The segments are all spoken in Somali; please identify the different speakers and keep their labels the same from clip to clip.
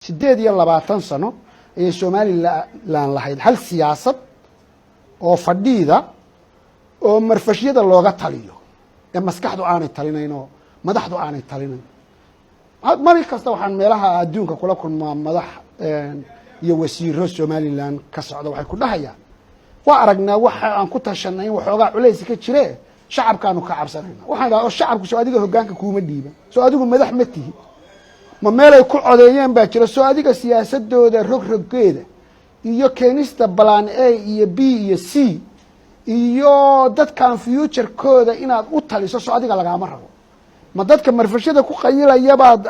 Speaker 1: 8 sano ayay Somaliland lahayd hal siyaasad oo fadhiida oo marfashiyada looga taliyo ee maskaxdu aanay talinayno madaxdu aanay talinayn mari kasta waxaan meelaha adduunka kula kulmaa madax iyo wasiiro Somaliland ka socda waxay ku dhahayaan waa aragnaa waxa aan ku tashanay waxoogaa culays ka jire shacabkaanu ka cabsanayna waxaan dhahaa shacabku soo adiga hoggaanka kuuma dhiiban soo adigu madax ma tihi ma meelay ku codeeyeen baa jira soo adiga siyaasadooda rogroggeeda iyo keenista plan A iyo B iyo C iyo dadkan future-kooda inaad u taliso soo adiga lagama rabo ma dadka marfashada ku qayilaya baad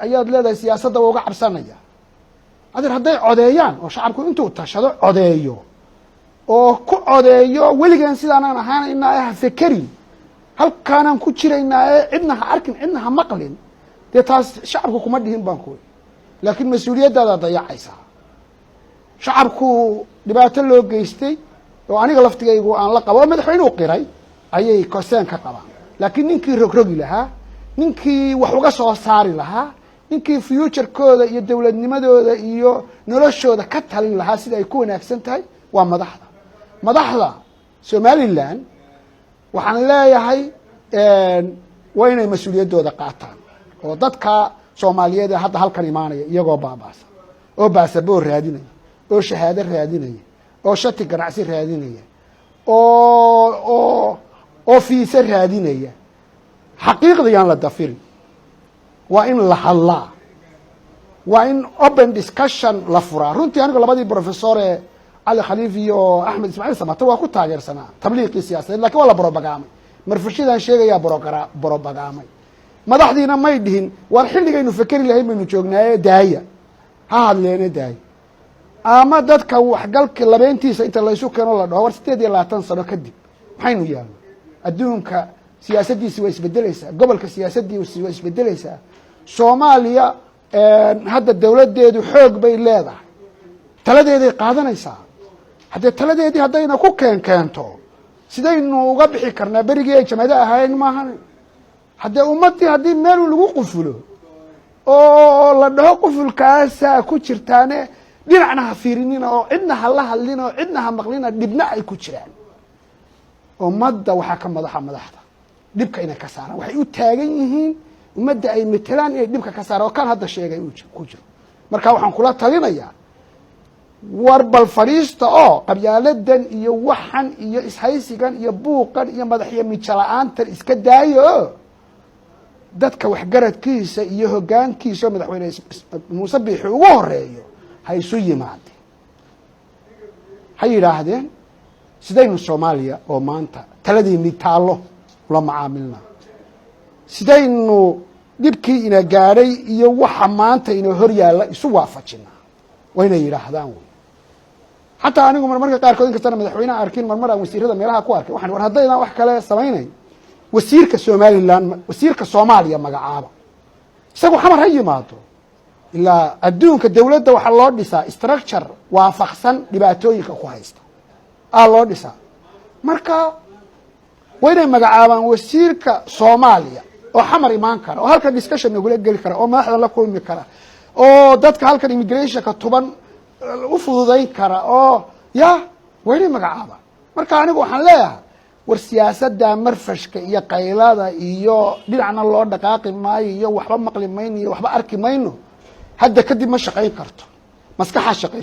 Speaker 1: ayaad leedahay siyaasadda uga cabsanaya adeer hadday codeeyaan oo shacabku intuu tashado codeeyo oo ku codeeyo weligaan sidaanaan ahaanaynaa ha fekerin halkaanaan ku jiraynaa cidna ha arkin cidna ha maqlin dee taas shacabku kuma dhihin baan kuwi laakiin mas-uuliyaddaada dayacaysaa shacabku dhibaato loo geystay oo aniga laftigaygu aan la qabo oo madaxweynuhu qiray ayay koseen ka qabaan laakiin ninkii rogrogi lahaa ninkii wax uga soo saari lahaa ninkii future-kooda iyo dowladnimadooda iyo noloshooda ka talin lahaa sida ay ku wanaagsan tahay waa madaxda Somaliland waxaan leeyahay waa inay mas-uuliyaddooda qaataan oo dadka Soomaaliyeed hadda halkan imaanaya iyagoo baabaasa oo baasaboor raadinaya oo shahaado raadinaya oo shati ganacsi raadinaya oo fiisa raadinaya xaqiiqda yaan la dafirin waa in la hadlaa waa in open discussion la furaa runtii anigu labadii professor ee Ali Khaliif iyo Ahmed Ismail Samatar waa ku taageersanaa tabliiqii siyaasadeed laakiin waa la propaganda marfashidan sheegaya propaganda madaxdiina may dhihin war xilligaynu fakari lahayn baynu joognaaye daaya ha hadleena daaya ama dadka waxgalka labeentiisa inta la isu keeno la dhaho war 28 sano kadib maxaynu yeelno adduunka siyaasaddiisa way isbedelaysaa gobolka siyaasaddiisa way isbedelaysaa Soomaaliya hadda dawladeedu xoog bay leedahay taladeeday qaadanaysaa taladeedii haddayna ku keento sidaynu uga bixi karnaa berigii ay jamada ahaayeen maahan ummadii haddii meel lagu qufulo oo la dhaho qufulkaasa ku jirtaane dhinacna ha fiirinina oo cidna ha la hadlina oo cidna ha maqlina dhibna ay ku jiraan ummadda waxaa ka madaxda dhibka inay ka saaraan waxay u taagan yihiin ummadda ay metelaan inay dhibka ka saaraan oo kan hadda sheegay ku jiro marka waxaan kula talinayaa war bal fariista oo qabyaaladan iyo waxan iyo ishaysigan iyo buuqan iyo madaxiyo mijala-aantan iska daayo dadka waxgaradkiisa iyo hoggaankiisa madaxweyne Muuse Biixi ugu horeeyo ha isu yimaadeen ha yidhaahdeen sidaynu Soomaaliya oo maanta taladeennii taallo ula macaamilna sidaynu dhibkii ina gaadhay iyo waxa maanta ina hor yaalla isu waafajinaa waa inay yidhaahdaan xataa anigu marmarka qaarkood inkastana madaxweynaha arkin marmar aan wasiirada meelaha ku arkay waxaan war haddayna wax kale samaynayn wasiirka Somaliland wasiirka Soomaaliya magacaaba isagu xamar ha yimaado ilaa adduunka dawladda waxa loo dhisaa structure waafaqsan dhibaatooyinka ku haysta loo dhisaa marka waa inay magacaabaan wasiirka Soomaaliya oo xamar imaan kara oo halkan discussion nagula geli kara oo madaxda la kulmi kara oo dadka halkan immigration ka tuban u fududayn kara oo waa inay magacaabaan marka anigu waxaan leeyahay war siyaasadda marfashka iyo qaylada iyo dhinacna loo dhaqaaqi maayo iyo waxba maqli mayno iyo waxba arki mayno hadda kadib ma shaqayn karto maskaxa shaqay